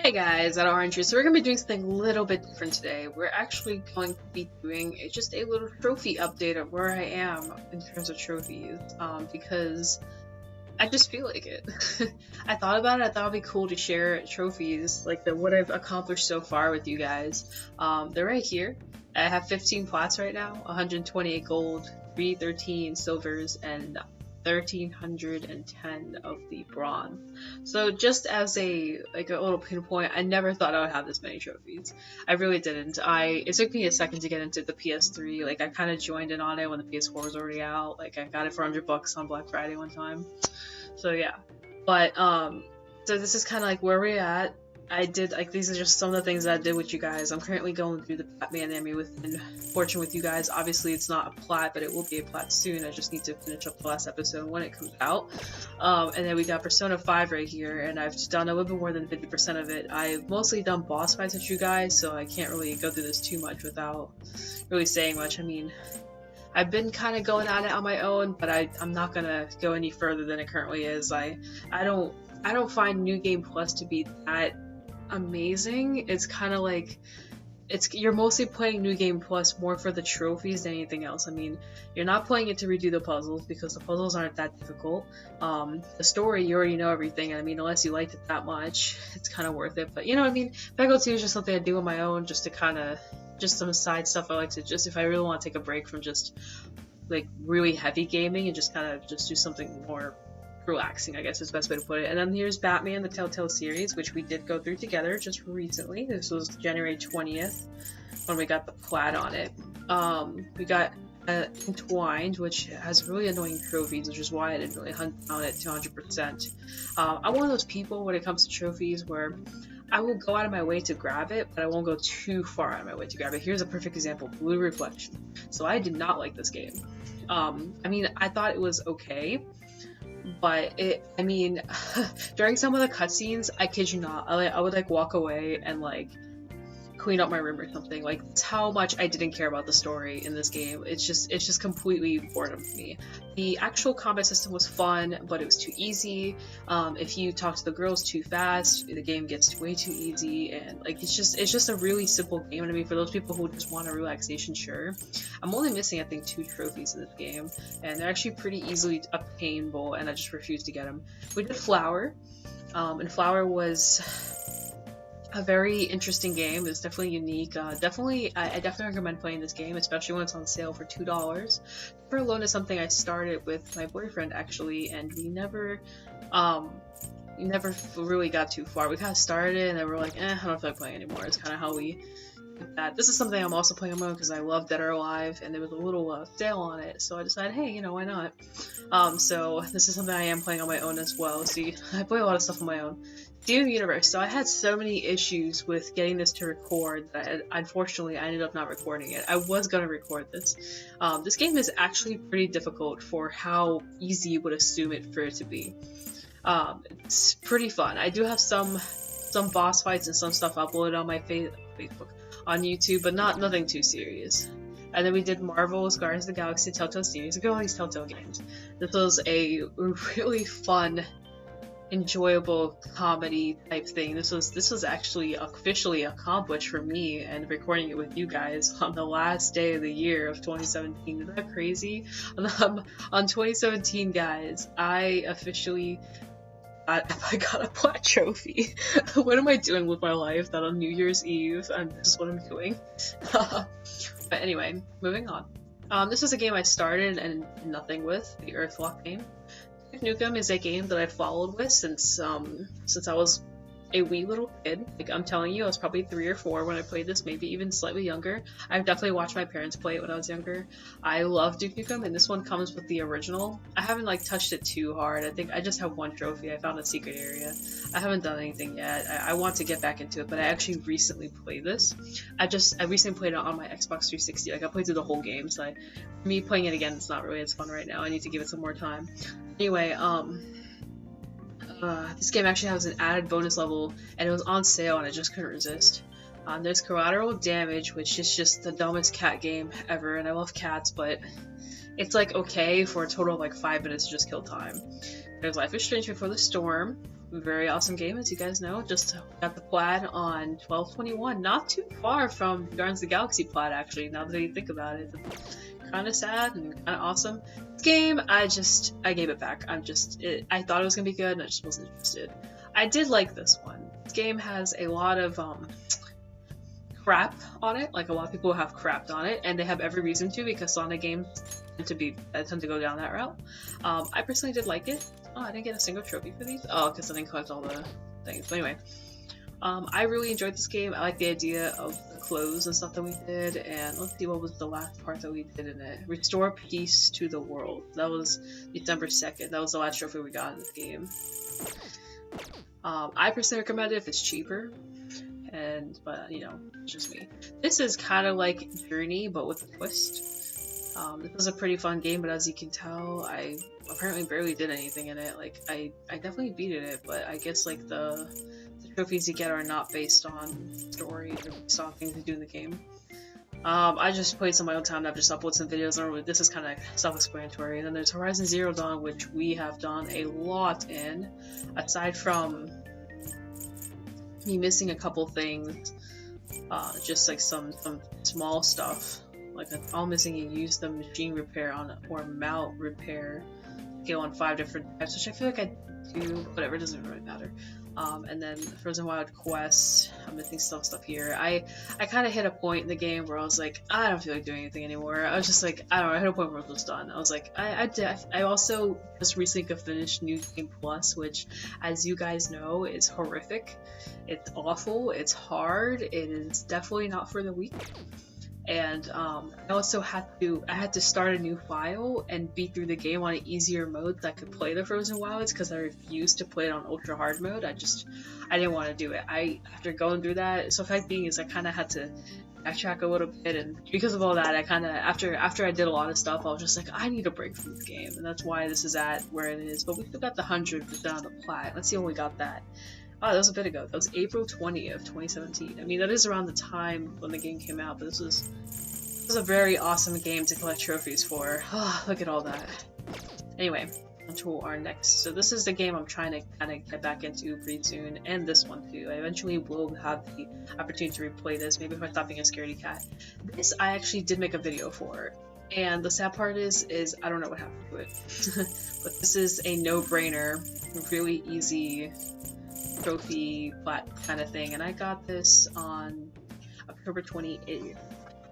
Hey guys, OuterOrange here. So we're going to be doing something a little bit different today. We're actually going to be doing just a little trophy update of where I am in terms of trophies, because I just feel like it. I thought about it, I thought it'd be cool to share trophies, like what I've accomplished so far with you guys. They're right here. I have 15 plats right now, 128 gold, 313 silvers, and 1,310 of the bronze. So just as a little pinpoint, I never thought I would have this many trophies. I really didn't. It took me a second to get into the PS3. Like I kind of joined in on it when the PS4 was already out. Like I got it for $100 on Black Friday one time. So yeah. But so this is kind of like where we're at. These are just some of the things that I did with you guys. I'm currently going through the Batman anime within Fortune with you guys. Obviously, it's not a plat, but it will be a plat soon. I just need to finish up the last episode when it comes out. And then we got Persona 5 right here, and I've done a little bit more than 50% of it. I've mostly done boss fights with you guys, so I can't really go through this too much without really saying much. I mean, I've been kind of going at it on my own, but I'm not gonna go any further than it currently is. I don't find New Game Plus to be that amazing. It's kind of like you're mostly playing New Game Plus more for the trophies than anything else. I mean, you're not playing it to redo the puzzles because the puzzles aren't that difficult. The story, you already know everything. I mean, unless you liked it that much, it's kind of worth it. But you know what I mean? Peggle 2 is just something I do on my own, just to kind of just some side stuff I like to just if I really want to take a break from just like really heavy gaming and just kind of just do something more relaxing, I guess is the best way to put it. And then here's Batman, the Telltale series, which we did go through together just recently. This was January 20th when we got the plat on it. We got Entwined, which has really annoying trophies, which is why I didn't really hunt down it 200%. I'm one of those people when it comes to trophies where I will go out of my way to grab it, but I won't go too far out of my way to grab it. Here's a perfect example, Blue Reflection. So I did not like this game. I mean, I thought it was okay, but during some of the cutscenes, I kid you not, I would like walk away and like clean up my room or something. Like that's how much I didn't care about the story in this game. It's just completely boredom for me. The actual combat system was fun, but it was too easy. If you talk to the girls too fast, the game gets way too easy, and like it's just a really simple game. And I mean, for those people who just want a relaxation, sure. I'm only missing I think 2 trophies in this game, and they're actually pretty easily obtainable, and I just refuse to get them. We did Flower, and Flower was a very interesting game. It's definitely unique. I definitely recommend playing this game, especially when it's on sale for $2. For Alone is something I started with my boyfriend actually, and we never really got too far. We kind of started it and then we're like, I don't feel like playing anymore. It's kind of how we did that. This is something I'm also playing on my own because I love Dead or Alive, and there was a little sale on it, so I decided, hey, you know, why not? So this is something I am playing on my own as well. See, I play a lot of stuff on my own. Steven Universe. So I had so many issues with getting this to record that unfortunately I ended up not recording it. I was going to record this. This game is actually pretty difficult for how easy you would assume it for it to be. It's pretty fun. I do have some boss fights and some stuff uploaded on my Facebook, on YouTube, but nothing too serious. And then we did Marvel's Guardians of the Galaxy Telltale series. Look at all these Telltale games. This was a really fun, enjoyable comedy type thing. This was actually officially accomplished for me, and recording it with you guys on the last day of the year of 2017. Isn't that crazy? On 2017, guys, I got a plat trophy. What am I doing with my life that on New Year's Eve this is what I'm doing? But anyway, moving on. This is a game I started and nothing with, the Earthlock game. Nukem is a game that I've followed with since I was a wee little kid. Like I'm telling you, I was probably 3 or 4 when I played this, maybe even slightly younger. I've definitely watched my parents play it when I was younger. I love Duke Nukem, and this one comes with the original. I haven't like touched it too hard. I think I just have 1 trophy. I found a secret area. I haven't done anything yet. I want to get back into it, but I actually recently played this. I recently played it on my Xbox 360. Like I played through the whole game, so me playing it again, it's not really as fun right now. I need to give it some more time. Anyway, this game actually has an added bonus level, and it was on sale, and I just couldn't resist. There's Collateral Damage, which is just the dumbest cat game ever, and I love cats, but it's like okay for a total of like 5 minutes to just kill time. There's Life is Strange Before the Storm, very awesome game, as you guys know. Just got the plat on 12/21, not too far from Guardians of the Galaxy plat, actually, now that you think about it. Kind of sad and kind of awesome. This game, I gave it back. I thought it was gonna be good, and I just wasn't interested. I did like this one. This game has a lot of crap on it. Like, a lot of people have crapped on it, and they have every reason to, because Sonic games tend to go down that route. I personally did like it. Oh, I didn't get a single trophy for these? Oh, because I didn't collect all the things. But anyway, I really enjoyed this game. I like the idea of the clothes and stuff that we did, and let's see, what was the last part that we did in it? Restore peace to the world. That was December 2nd. That was the last trophy we got in this game. I personally recommend it if it's cheaper, but you know, it's just me. This is kind of like Journey, but with a twist. This was a pretty fun game, but as you can tell, I apparently barely did anything in it. Like, I definitely beat it, but I guess like the trophies you get are not based on story, or based on things you do in the game. I just played some of my own time. I've just uploaded some videos, and this is kind of self-explanatory. And then there's Horizon Zero Dawn, which we have done a lot in, aside from me missing a couple things, just like some small stuff. Like, all missing, you use the machine repair or mount repair skill on 5 different types, which I feel like I do, whatever, it doesn't really matter. And then Frozen Wild Quest, I'm missing some stuff here. I kind of hit a point in the game where I was like, I don't feel like doing anything anymore. I was just like, I don't know, I hit a point where it was done. I was like, I also just recently finished New Game Plus, which, as you guys know, is horrific. It's awful, it's hard, it is definitely not for the weak. And I also had to start a new file and beat through the game on an easier mode that could play the Frozen Wilds, because I refused to play it on ultra hard mode. I didn't want to do it. After going through that, so fact being is I kind of had to backtrack a little bit, and because of all that, I kind of after I did a lot of stuff, I was just like, I need a break from this game, and that's why this is at where it is. But we still got the 100% on the plat. Let's see when we got that. Oh, that was a bit ago. That was April 20th, 2017. I mean, that is around the time when the game came out, but this was a very awesome game to collect trophies for. Oh, look at all that. Anyway, on to our next. So this is the game I'm trying to kind of get back into pretty soon, and this one too. I eventually will have the opportunity to replay this, maybe if I stop being a scaredy cat. This I actually did make a video for, and the sad part is I don't know what happened to it. But this is a no-brainer, really easy trophy plat kind of thing, and I got this on October 28th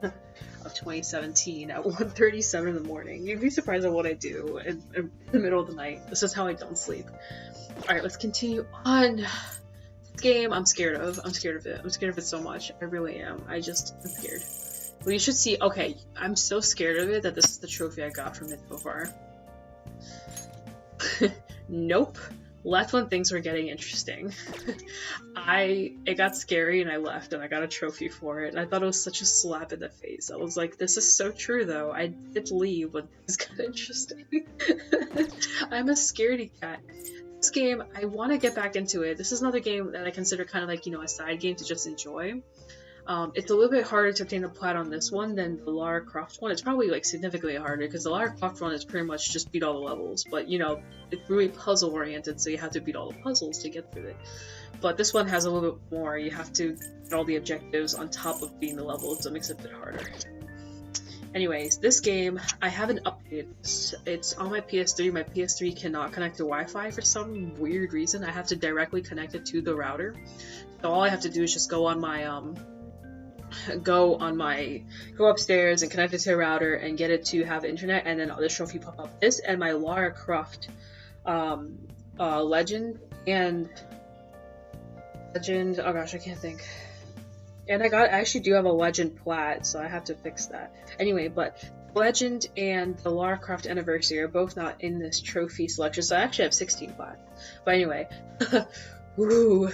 of 2017 at 1:37 in the morning. You'd be surprised at what I do in the middle of the night. This is how I don't sleep. Alright, let's continue on. This game I'm scared of. I'm scared of it. I'm scared of it so much. I really am. I'm scared. Well, you should see. Okay, I'm so scared of it that this is the trophy I got from it so far. Nope. Left when things were getting interesting. It got scary and I left, and I got a trophy for it, and I thought it was such a slap in the face. I was like, this is so true though. I did leave when things got interesting. I'm a scaredy cat. This game, I want to get back into it. This is another game that I consider kind of like, you know, a side game to just enjoy. It's a little bit harder to obtain a plat on this one than the Lara Croft one. It's probably like significantly harder, because the Lara Croft one is pretty much just beat all the levels, but you know, it's really puzzle oriented, so you have to beat all the puzzles to get through it. But this one has a little bit more. You have to get all the objectives on top of beating the levels, so it makes it a bit harder. Anyways, this game, I haven't updated this. It's on my PS3. My PS3 cannot connect to Wi-Fi for some weird reason. I have to directly connect it to the router. So all I have to do is just go on my go upstairs and connect it to a router and get it to have internet, and then this trophy pop up. This and my Lara Croft Legend, oh gosh, I can't think. And I actually do have a Legend plat, so I have to fix that. Anyway, but Legend and the Lara Croft Anniversary are both not in this trophy selection, so I actually have 16 plats. But anyway, woo.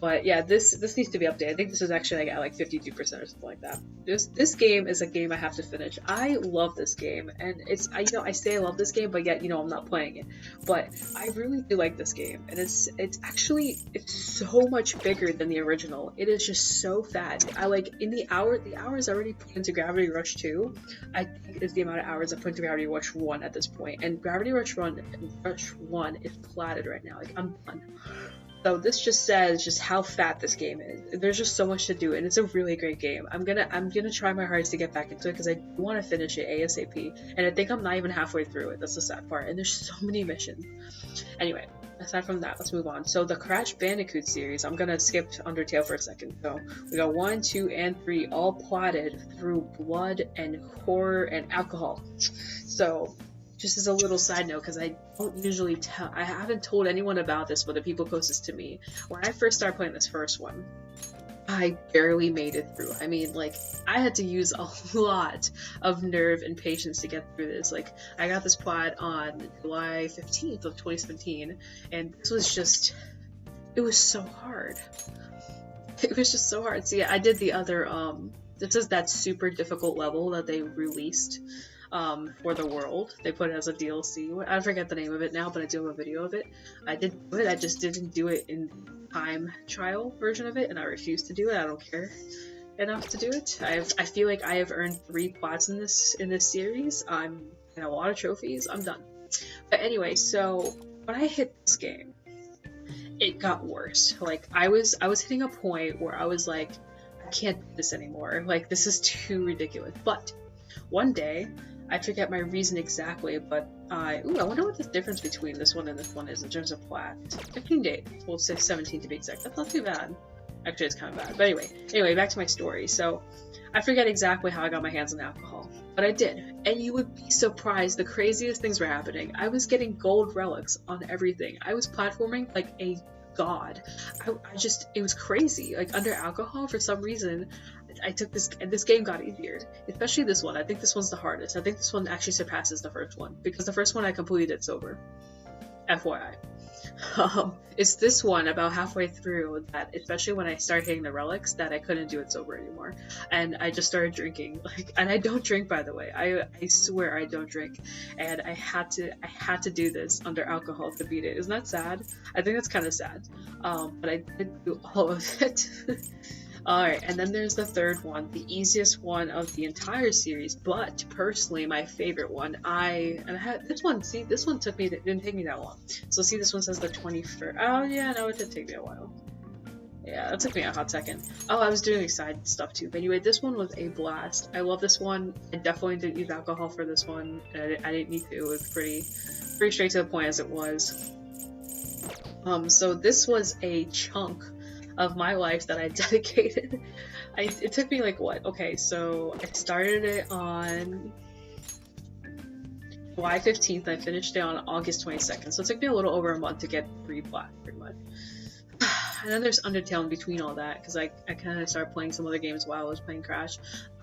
But yeah, this needs to be updated. I think this is actually like at like 52% or something like that. This game is a game I have to finish. I love this game, and I say I love this game, but yet I'm not playing it. But I really do like this game, and it's so much bigger than the original. It is just so fast. I like the hours already put into Gravity Rush 2. I think is the amount of hours I put into Gravity Rush 1 at this point, and Gravity Rush 1 is platted right now. Like I'm done. So this just says just how fat this game is. There's just so much to do, and it's a really great game. I'm gonna try my hardest to get back into it because I want to finish it ASAP, and I think I'm not even halfway through it. That's the sad part, and there's so many missions. Anyway, aside from that, let's move on. So the Crash Bandicoot series, I'm gonna skip Undertale for a second. So we got 1, 2, and 3 all plotted through blood and horror and alcohol. So just as a little side note, because I don't usually I haven't told anyone about this, but the people closest to me, when I first started playing this first one, I barely made it through. I mean, like, I had to use a lot of nerve and patience to get through this. Like, I got this plot on July 15th of 2017, and this was just, it was so hard. It was just so hard. See, I did the other, this is that super difficult level that they released for the world. They put it as a DLC. I forget the name of it now, but I do have a video of it. I did do it, I just didn't do it in time trial version of it, and I refuse to do it. I don't care enough to do it. I feel like I have earned 3 plots in this series. I'm in a lot of trophies. I'm done. But anyway, so when I hit this game, it got worse. Like I was hitting a point where I was like, I can't do this anymore. Like this is too ridiculous. But one day, I forget my reason exactly, but I wonder what the difference between this one and this one is in terms of plat. 15 days. Well, say 17 to be exact. That's not too bad. Actually, it's kind of bad. But anyway, back to my story. So, I forget exactly how I got my hands on alcohol, but I did. And you would be surprised, the craziest things were happening. I was getting gold relics on everything. I was platforming like a god. It was crazy. Like, under alcohol, for some reason, I took this game got easier, especially this one. I think this one's the hardest. I think this one actually surpasses the first one, because the first one I completed sober. FYI. It's this one about halfway through that, especially when I started hitting the relics, that I couldn't do it sober anymore, and I just started drinking. And I don't drink, by the way. I swear I don't drink, and I had to do this under alcohol to beat it. Isn't that sad? I think that's kind of sad. But I did do all of it. Alright, and then there's the third one, the easiest one of the entire series, but personally my favorite one. This one didn't take me that long. So see, this one says the 21st. Oh yeah, no, it did take me a while. Yeah, that took me a hot second. Oh, I was doing side stuff too. But anyway, this one was a blast. I love this one. I definitely didn't use alcohol for this one. I didn't need to. It was pretty straight to the point as it was. So this was a chunk of my life that I dedicated. It took me like what? Okay, so I started it on July 15th. I finished it on August 22nd. So it took me a little over a month to get 3 plat, pretty much. And then there's Undertale in between all that, because I kind of started playing some other games while I was playing Crash.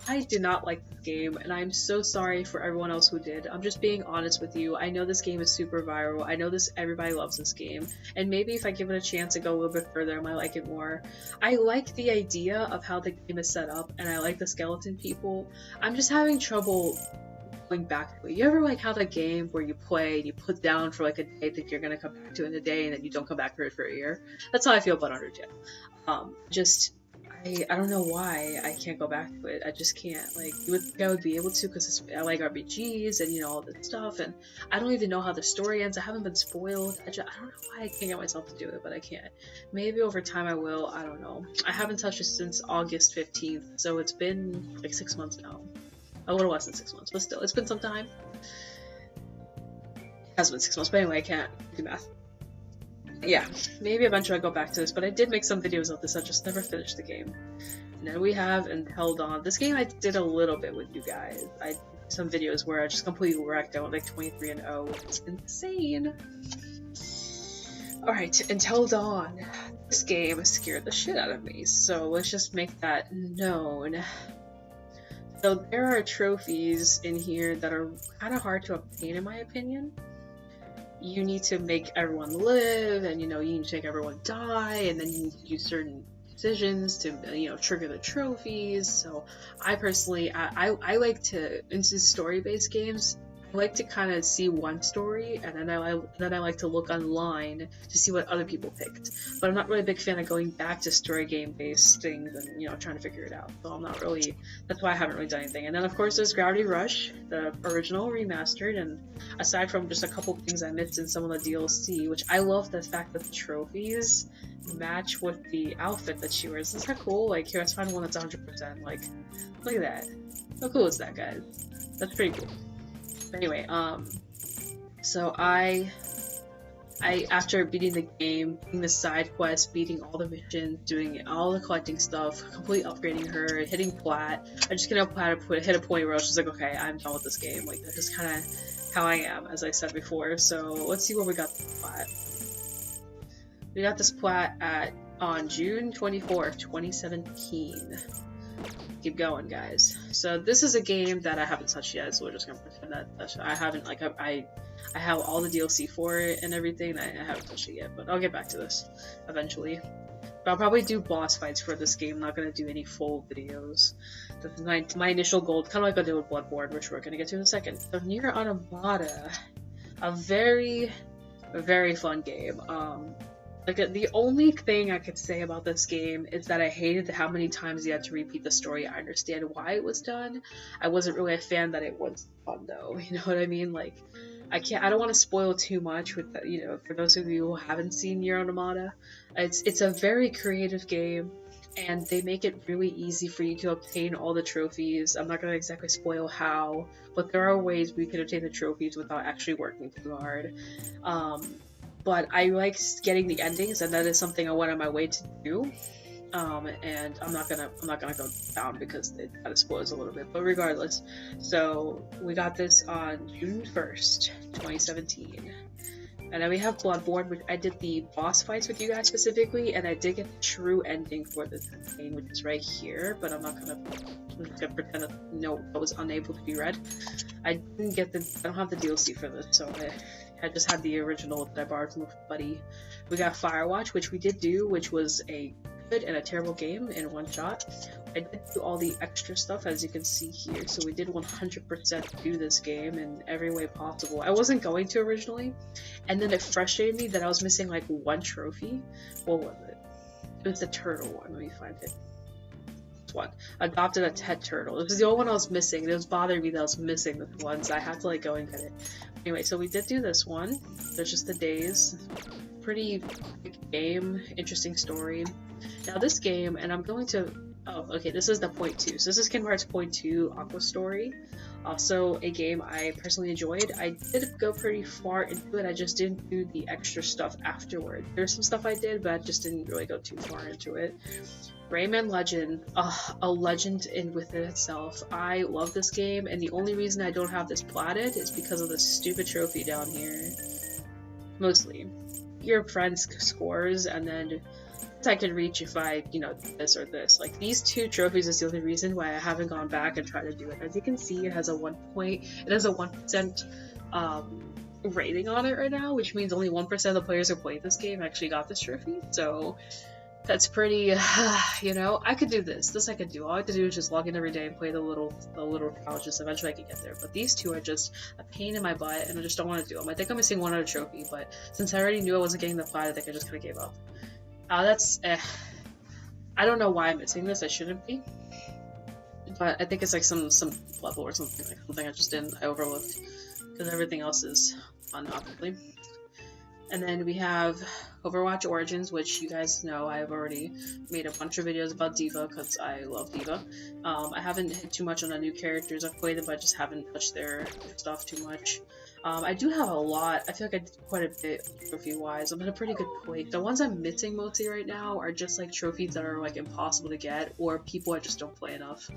I did not like this game, and I'm so sorry for everyone else who did. I'm just being honest with you. I know this game is super viral. I know everybody loves this game, and maybe if I give it a chance to go a little bit further, I might like it more. I like the idea of how the game is set up, and I like the skeleton people. I'm just having trouble going back to it. You ever like how the game where you play and you put down for like a day that you're gonna come back to in a day, and then you don't come back for it for a year? That's how I feel about Undertale. I don't know why I can't go back to it. I just can't. Like, you would think I would be able to, because I like RPGs and all this stuff, and I don't even know how the story ends. I haven't been spoiled. I don't know why I can't get myself to do it, but I can't. Maybe over time I will. I don't know. I haven't touched it since August 15th, so it's been like 6 months now. A little less than 6 months, but still, it's been some time. It has been 6 months, but anyway, I can't do math. Yeah, maybe eventually I'll go back to this, but I did make some videos of this. I just never finished the game. And then we have Until Dawn. This game I did a little bit with you guys. I did some videos where I just completely wrecked. I went like 23-0. It's insane. Alright, Until Dawn. This game scared the shit out of me, so let's just make that known. So there are trophies in here that are kind of hard to obtain, in my opinion. you need to make everyone live, and you need to make everyone die, and then you need to do certain decisions to trigger the trophies. So I personally I like to, in story-based games, I like to kind of see one story, and then I like to look online to see what other people picked. But I'm not really a big fan of going back to story game-based things and trying to figure it out. So I'm not really. That's why I haven't really done anything. And then of course there's Gravity Rush, the original remastered. And aside from just a couple things I missed in some of the DLC, which I love the fact that the trophies match with the outfit that she wears. Isn't that cool? Like, here, let's find one that's 100%. Like, look at that. How cool is that, guys? That's pretty cool. Anyway, so I after beating the game, doing the side quests, beating all the missions, doing all the collecting stuff, completely upgrading her, hitting plat. I just hit a point where I was just like, okay, I'm done with this game. Like, that's just kind of how I am, as I said before. So let's see what we got this plat. We got this plat on June 24th, 2017. Keep going, guys. So this is a game that I haven't touched yet, so we're just gonna pretend that I haven't, like, I have all the DLC for it and everything, and I haven't touched it yet, but I'll get back to this eventually. But I'll probably do boss fights for this game, I'm not gonna do any full videos. That's my initial goal, kind of like I did with Bloodborne, which we're gonna get to in a second. So Nier Automata, a very, very fun game. Like, the only thing I could say about this game is that I hated how many times you had to repeat the story. I understand why it was done. I wasn't really a fan that it was fun, though. You know what I mean? Like, I don't want to spoil too much with the, for those of you who haven't seen Nier Automata. It's a very creative game, and they make it really easy for you to obtain all the trophies. I'm not going to exactly spoil how, but there are ways we can obtain the trophies without actually working too hard. But I like getting the endings, and that is something I went on my way to do. And I'm not gonna go down because it kind of spoils a little bit. But regardless, so we got this on June 1st, 2017. And then we have Bloodborne, which I did the boss fights with you guys specifically, and I did get the true ending for this game, which is right here, but I'm just gonna pretend that no, I was unable to be read. I don't have the DLC for this, so I just had the original that I borrowed from a buddy. We got Firewatch, which we did do, which was a good and a terrible game in one shot. I did do all the extra stuff, as you can see here, so we did 100% do this game in every way possible. I wasn't going to originally, and then it frustrated me that I was missing like one trophy. What was it? It was the turtle one. Let me find it. This one. Adopted a pet turtle. This was the only one I was missing. It was bothering me that I was missing this one, so I had to like go and get it. Anyway, so we did do this one. There's just the days. Pretty big game, interesting story. Now this game, and I'm going to, oh, okay, this is the point 2. So this is Kingdom Hearts point 2 Aqua Story. Also a game I personally enjoyed. I did go pretty far into it, I just didn't do the extra stuff afterward. There's some stuff I did, but I just didn't really go too far into it. Rayman Legend, a legend in within itself. I love this game, and the only reason I don't have this platted is because of this stupid trophy down here. Mostly. Your friend's scores, and then I can reach if I, this or this. Like, these two trophies is the only reason why I haven't gone back and tried to do it. As you can see, it has a 1% rating on it right now, which means only 1% of the players who played this game actually got this trophy. So that's pretty, I could do this. This I could do. All I have to do is just log in every day and play the little challenges. Eventually I can get there. But these two are just a pain in my butt, and I just don't want to do them. I think I'm missing one other trophy, but since I already knew I wasn't getting the plat, I think I just kind of gave up. I don't know why I'm missing this. I shouldn't be. But I think it's like some level or something, like something I overlooked. Because everything else is fun, obviously. And then we have Overwatch Origins, which you guys know I've already made a bunch of videos about D.Va because I love D.Va. I haven't hit too much on the new characters. I've played them, but I just haven't touched their stuff too much. I do have a lot. I feel like I did quite a bit trophy-wise. I'm in a pretty good point. The ones I'm missing mostly right now are just like trophies that are like impossible to get, or people I just don't play enough.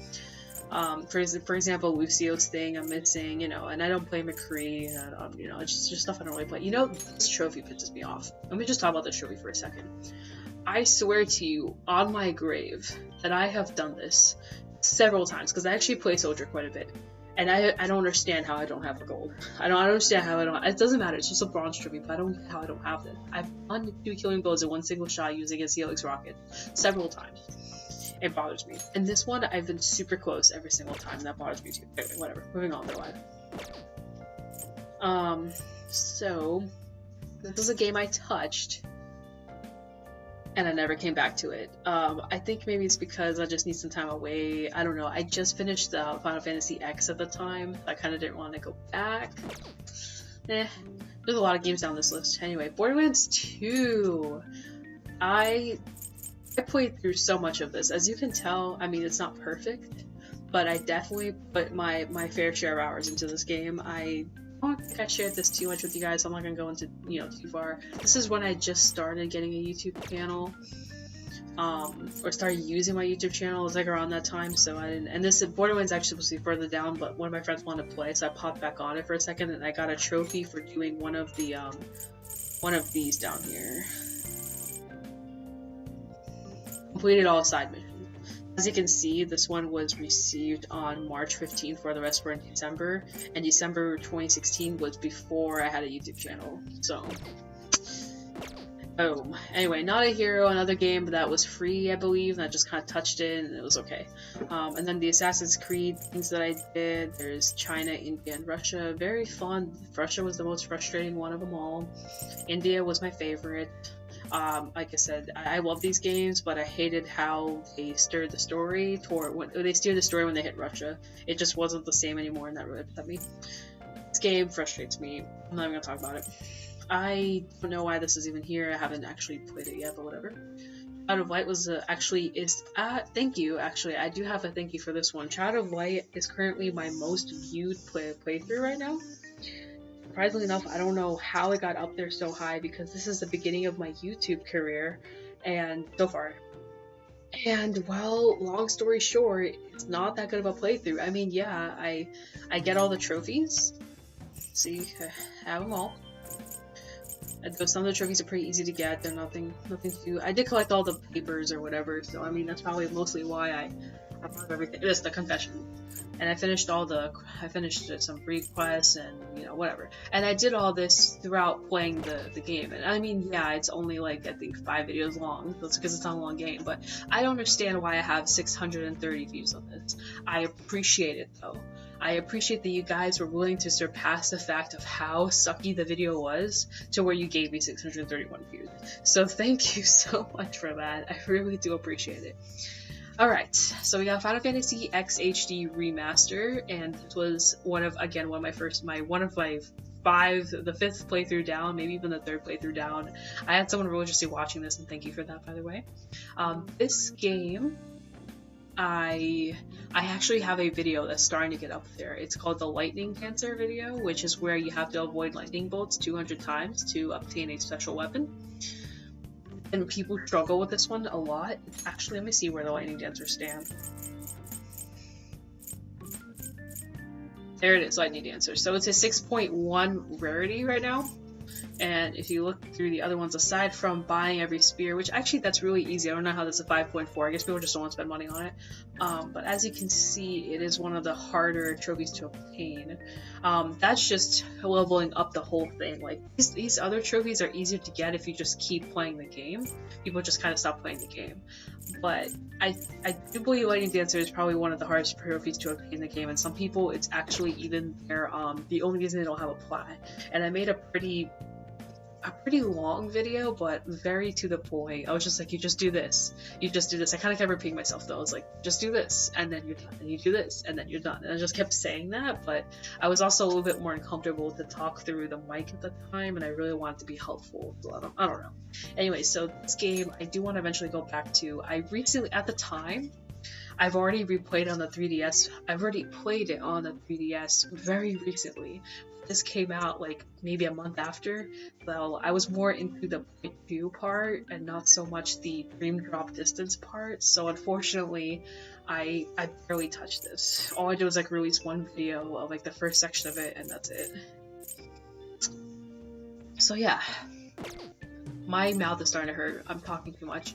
For example, Lucio's thing I'm missing, and I don't play McCree, and it's just stuff I don't really play. This trophy pisses me off. Let me just talk about this trophy for a second. I swear to you, on my grave, that I have done this several times, because I actually play Soldier quite a bit. And I don't understand how I don't have a gold. I don't understand how I don't. It doesn't matter. It's just a bronze trophy, but I don't get how I don't have it. I've done 2 killing blows in 1 single shot using a Helix rocket several times. It bothers me. And this one, I've been super close every single time. And that bothers me too. Anyway, whatever. Moving on. They're live. So this is a game I touched, and I never came back to it. I think maybe it's because I just need some time away. I don't know. I just finished Final Fantasy X at the time. I kind of didn't want to go back. There's a lot of games down this list. Anyway, Borderlands 2. I played through so much of this. As you can tell, I mean, it's not perfect, but I definitely put my fair share of hours into this game. I don't think I shared this too much with you guys, so I'm not gonna go into, you know, too far. This is when I just started getting a YouTube channel, or started using my YouTube channel. It was like around that time, so I didn't. And this Borderlands actually supposed to be further down, but one of my friends wanted to play, so I popped back on it for a second, and I got a trophy for doing one of these down here. Completed all side missions. As you can see, this one was received on March 15th, where the rest were in December, and December 2016 was before I had a YouTube channel, so boom. Anyway, Not a Hero, another game that was free, I believe, and I just kind of touched it, and it was okay. And then the Assassin's Creed things that I did, there's China, India, and Russia. Very fun. Russia was the most frustrating one of them all. India was my favorite. Like I said, I love these games, but I hated how they steered the story when they hit Russia. It just wasn't the same anymore, and that really upset me. This game frustrates me. I'm not even gonna talk about it. I don't know why this is even here. I haven't actually played it yet, but whatever. Child of Light was thank you. Actually, I do have a thank you for this one. Child of Light is currently my most viewed playthrough right now. Surprisingly enough, I don't know how it got up there so high, because this is the beginning of my YouTube career, and so far. And well, long story short, it's not that good of a playthrough. I mean, yeah, I get all the trophies. See, I have them all. Though some of the trophies are pretty easy to get, they're nothing to. I did collect all the papers or whatever, so I mean that's probably mostly why I have everything. This the confession. And I finished some free quests and, you know, whatever. And I did all this throughout playing the game. And I mean, yeah, it's only like, I think 5 videos long. That's because it's not a long game. But I don't understand why I have 630 views on this. I appreciate it though. I appreciate that you guys were willing to surpass the fact of how sucky the video was to where you gave me 631 views. So thank you so much for that. I really do appreciate it. Alright, so we got Final Fantasy X HD Remaster, and this was one of my 5th playthrough down, maybe even the 3rd playthrough down. I had someone religiously watching this, and thank you for that, by the way. This game, I actually have a video that's starting to get up there. It's called the Lightning Dancer video, which is where you have to avoid lightning bolts 200 times to obtain a special weapon. And people struggle with this one a lot. Actually, let me see where the Lightning Dancers stand. There it is, Lightning Dancer. So it's a 6.1 rarity right now. And if you look through the other ones, aside from buying every spear, which actually that's really easy. I don't know how that's a 5.4. I guess people just don't want to spend money on it. But as you can see, it is one of the harder trophies to obtain. That's just leveling up the whole thing. Like these other trophies are easier to get if you just keep playing the game. People just kind of stop playing the game. But I do believe Lightning Dancer is probably one of the hardest trophies to obtain in the game. And some people, it's actually even the only reason they don't have a plat. And I made a pretty long video, but very to the point. I was just like, you just do this. You just do this. I kind of kept repeating myself though. I was like, just do this, and then you're done. And you do this, and then you're done. And I just kept saying that, but I was also a little bit more uncomfortable to talk through the mic at the time, and I really wanted to be helpful. So I don't know. Anyway, so this game, I do want to eventually go back to. I recently, at the time, I've already replayed on the 3DS. I've already played it on the 3DS very recently. This came out like maybe a month after. Well, I was more into the point 2 part and not so much the dream drop distance part. So unfortunately, I barely touched this. All I did was like release one video of like the first section of it, and that's it. So yeah. My mouth is starting to hurt. I'm talking too much.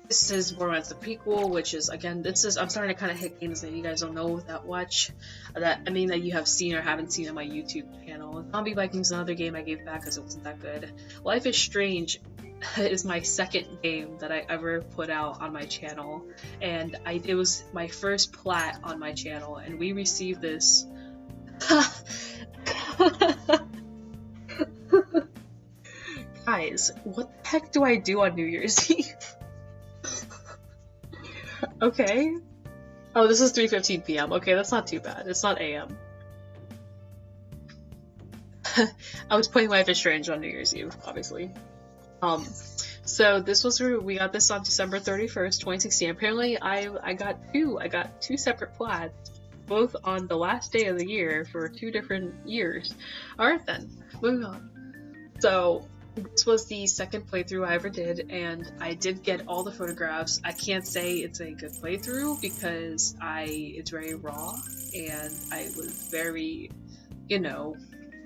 This is Borderlands the prequel, which is, again, I'm starting to kind of hit games that you guys don't know that much. That you have seen or haven't seen on my YouTube channel. Zombie Vikings is another game I gave back because it wasn't that good. Life is Strange is my second game that I ever put out on my channel, and it was my first plat on my channel, and we received this. Guys, what the heck do I do on New Year's Eve? Okay. Oh, this is 3:15 p.m. Okay, that's not too bad. It's not AM. I was playing Life is Strange on New Year's Eve, obviously. So this was we got this on December 31st, 2016. Apparently, I got two separate plats, both on the last day of the year for 2 different years. Alright then, moving on. So this was the second playthrough I ever did, and I did get all the photographs. I can't say it's a good playthrough because it's very raw, and I was very,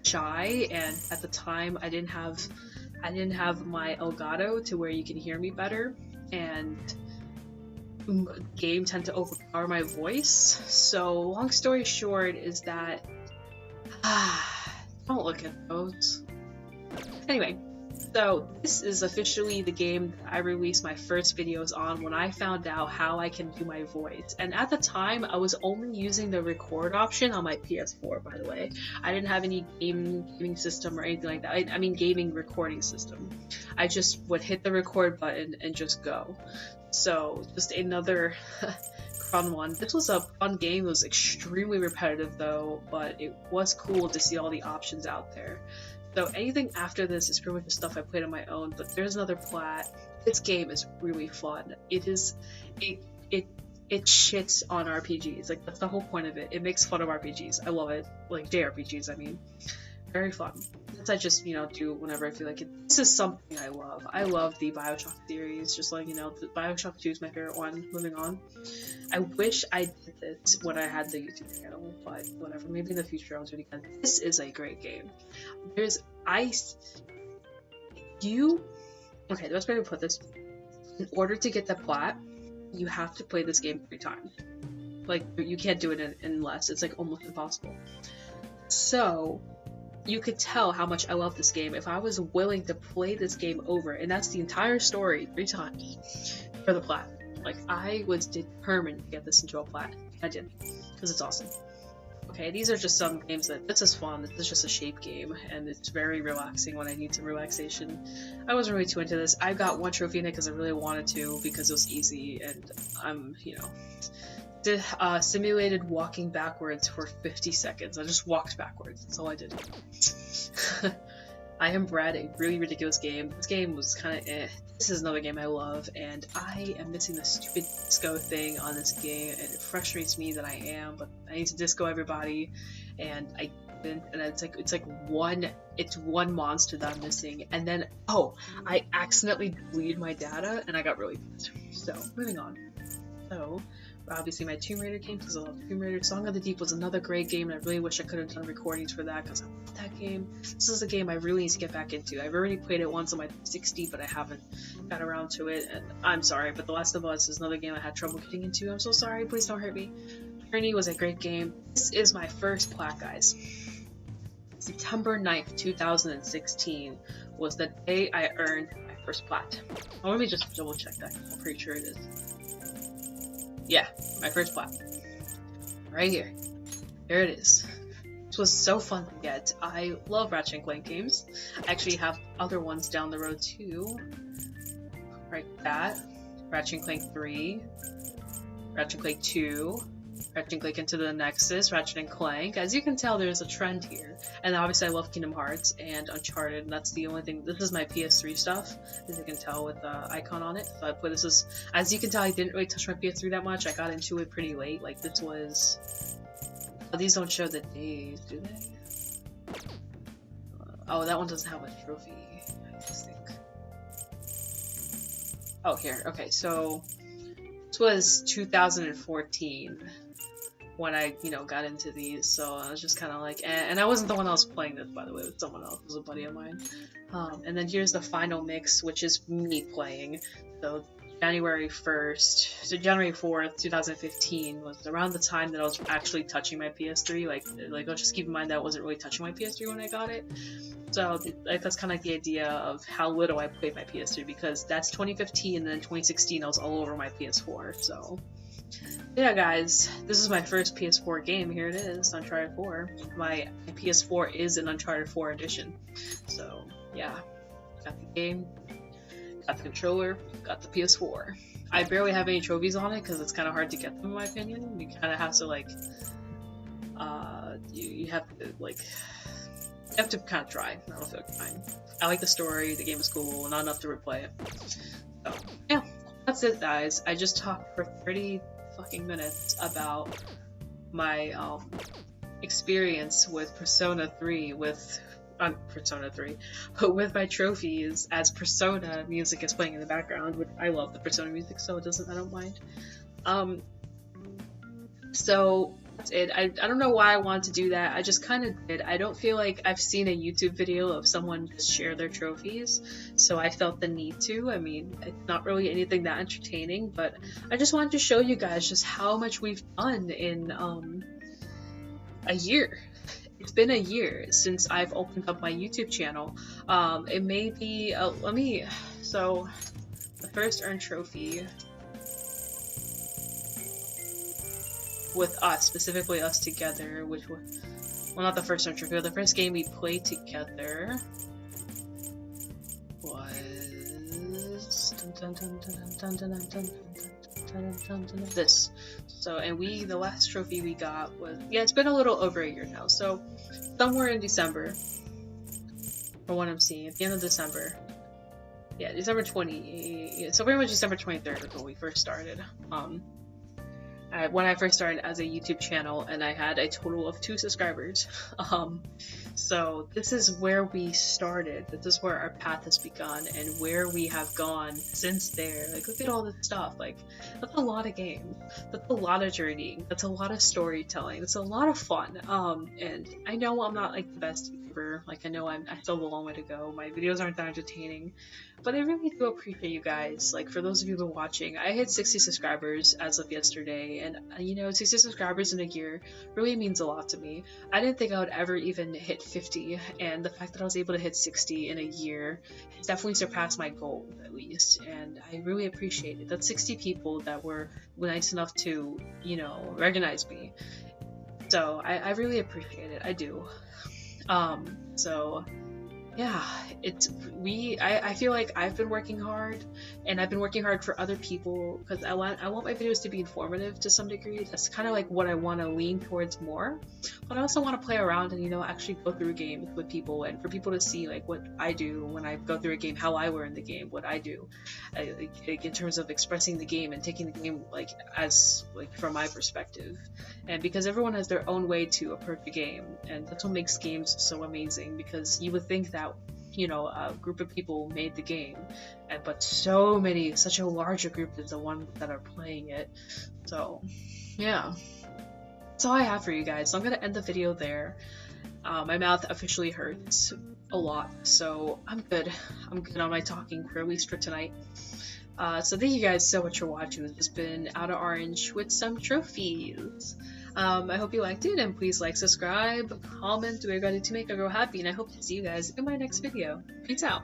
shy, and at the time I didn't have my Elgato to where you can hear me better, and game tend to overpower my voice. So long story short is that don't look at those. Anyway, so this is officially the game that I released my first videos on when I found out how I can do my voice. And at the time, I was only using the record option on my PS4, by the way. I didn't have any gaming system or anything like that. I mean gaming recording system. I just would hit the record button and just go. So just another fun one. This was a fun game. It was extremely repetitive though, but it was cool to see all the options out there. So anything after this is pretty much the stuff I played on my own, but there's another plat. This game is really fun. It shits on RPGs. Like, that's the whole point of it. It makes fun of RPGs. I love it. Like, JRPGs, I mean. Very fun. This I just, do whenever I feel like it. This is something I love. I love the Bioshock series, just like, the Bioshock 2 is my favorite one. Moving on. I wish I did this when I had the YouTube channel, but whatever. Maybe in the future I'll do it again. This is a great game. Okay, the best way to put this, in order to get the plat, you have to play this game 3 times. Like, you can't do it in less. It's like almost impossible. So you could tell how much I love this game if I was willing to play this game over, and that's the entire story 3 times for the plat. Like, I was determined to get this into a plat. I did, because it's awesome. Okay, these are just some games this is fun. This is just a shape game, and it's very relaxing when I need some relaxation. I wasn't really too into this. I got 1 trophy in it because I really wanted to, because it was easy, and I'm, simulated walking backwards for 50 seconds. I just walked backwards. That's all I did. I Am Bread, a really ridiculous game. This game was kind of eh. This is another game I love, and I am missing the stupid disco thing on this game, and it frustrates me that I am, but I need to disco everybody, and I didn't, and it's like one monster that I'm missing, and then, I accidentally deleted my data, and I got really pissed. So, moving on. So, obviously my Tomb Raider game, because I love Tomb Raider. Song of the Deep was another great game, and I really wish I could have done recordings for that, because I love that game. This is a game I really need to get back into. I've already played it once on my 360, but I haven't got around to it, and I'm sorry, but The Last of Us is another game I had trouble getting into. I'm so sorry, please don't hurt me. Journey was a great game. This is my first plat, guys. September 9th, 2016 was the day I earned my first plat. Oh, let me just double check that, I'm pretty sure it is. Yeah, my first plat. Right here. There it is. This was so fun to get. I love Ratchet & Clank games. I actually have other ones down the road too. Like that. Ratchet & Clank 3. Ratchet & Clank 2. Ratchet & Clank Into the Nexus, Ratchet & Clank. As you can tell, there's a trend here. And obviously I love Kingdom Hearts and Uncharted, and that's the only thing. This is my PS3 stuff, as you can tell with the icon on it. But this is, as you can tell, I didn't really touch my PS3 that much. I got into it pretty late. Like, this was... Oh, these don't show the days, do they? Oh, that one doesn't have a trophy, I just think. Oh, here. Okay, so... This was 2014. when I, got into these. So I was just kind of like, and I wasn't the one that was playing this, by the way, it was someone else. It was a buddy of mine. And then here's the final mix, which is me playing. So January 1st to January 4th, 2015 was around the time that I was actually touching my PS3. Like let's just keep in mind that I wasn't really touching my PS3 when I got it. So that's kind of like the idea of how little I played my PS3, because that's 2015, and then 2016 I was all over my PS4. So yeah, guys, this is my first PS4 game. Here it is, Uncharted 4. My PS4 is an Uncharted 4 edition. So yeah, got the game, got the controller, got the PS4. I barely have any trophies on it because it's kind of hard to get them, in my opinion. You kind of have to like, you have to kind of try. I don't feel like trying. I like the story. The game is cool. Not enough to replay it. So yeah, that's it, guys. I just talked for 30 fucking minutes about my experience with Persona 3 with my trophies as Persona music is playing in the background, which I love the Persona music, so I don't mind. So that's it. I don't know why I wanted to do that. I just kind of did. I don't feel like I've seen a YouTube video of someone just share their trophies, so I felt the need to. I mean, it's not really anything that entertaining, but I just wanted to show you guys just how much we've done in a year. It's been a year since I've opened up my YouTube channel. It may be, so the first earned trophy with us, specifically us together, which was, well, not the first earned trophy, but the first game we played together was this. So, and the last trophy we got was, yeah, it's been a little over a year now, so somewhere in December, from what I'm seeing, at the end of December, yeah, December 20, so pretty much December 23rd is when we first started, when I first started as a YouTube channel, and I had a total of 2 subscribers. So this is where we started. This is where our path has begun, and where we have gone since there. Like, look at all this stuff. Like, that's a lot of games. That's a lot of journeying. That's a lot of storytelling. That's a lot of fun. And I know I'm not like the best YouTuber. Like, I know I still have a long way to go. My videos aren't that entertaining, but I really do appreciate you guys. Like, for those of you who are watching, I hit 60 subscribers as of yesterday, and 60 subscribers in a year really means a lot to me. I didn't think I would ever even hit 50, and the fact that I was able to hit 60 in a year has definitely surpassed my goal, at least, and I really appreciate it. That's 60 people that were nice enough to, recognize me. So I really appreciate it. I do. So yeah, I feel like I've been working hard, and I've been working hard for other people, because I want my videos to be informative to some degree. That's kind of like what I want to lean towards more, but I also want to play around and actually go through games with people, and for people to see like what I do when I go through a game, how I learn the game, what I do, like in terms of expressing the game and taking the game as from my perspective, and because everyone has their own way to approach a game, and that's what makes games so amazing, because you would think that a group of people made the game, but such a larger group is the ones that are playing it. So yeah, that's all I have for you guys. So I'm gonna end the video there. My mouth officially hurts a lot, so I'm good on my talking, for at least for tonight. So thank you guys so much for watching. This has been OuterOrange with some trophies. I hope you liked it, and please like, subscribe, comment, we're ready to make a girl happy, and I hope to see you guys in my next video. Peace out.